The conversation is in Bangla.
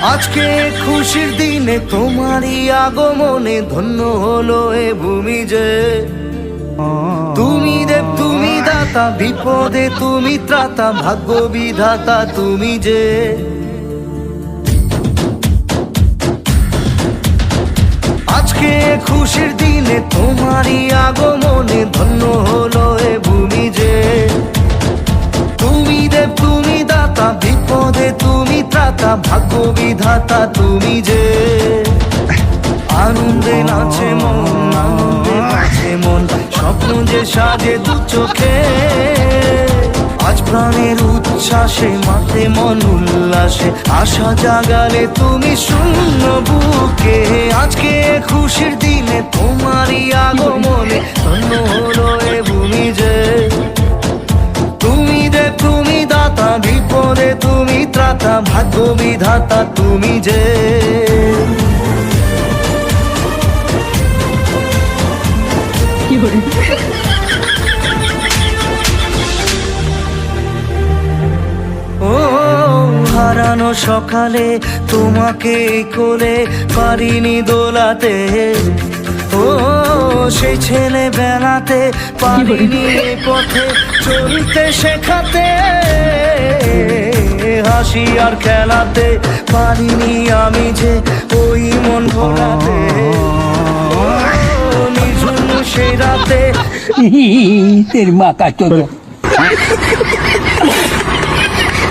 আজকে খুশির দিনে তোমারই আগমনে ধন্য হলো এ ভূমি যে। তুমি দেব তুমি দাতা, বিপদে তুমি ত্রাতা, ভাগ্য বিধাতা তুমি যে। আজকে খুশির দিনে তোমারই আগমনে ধন্য হলো এ ভূমি যে। তুমি দেব তুমি দাতা, বিপদে তুমি ত্রাতা, ভাগ্য বিধাতা তুমি যে। আনন্দে নাচে মন, আনন্দে নাচে মন, স্বপ্ন যে সাজে দু চোখে। আজ প্রাণের উচ্ছ্বাসে মাঠে মন উল্লাসে, আশা জাগালে তুমি শূন্য বুকে। আজকে খুশির দিনে তোমারই আগমনে ধন্য হলো এ ভূমি যে। তুমি দেব তুমি দাতা, বিপদে তুমি ত্রাতা, ভাগ্য বিধাতা তুমি যে। ও হারানো সকালে তোমাকে কোলে পারিনি দোলাতে। ও সেই ছেলে বেলাতে পারিনি পথে চলতে শেখাতে। হাসি আর খেলাতে পারিনি আমি যে ওই মন ভোলাতে। নিঝুম সেই রাতে तेरी माँ का चोदो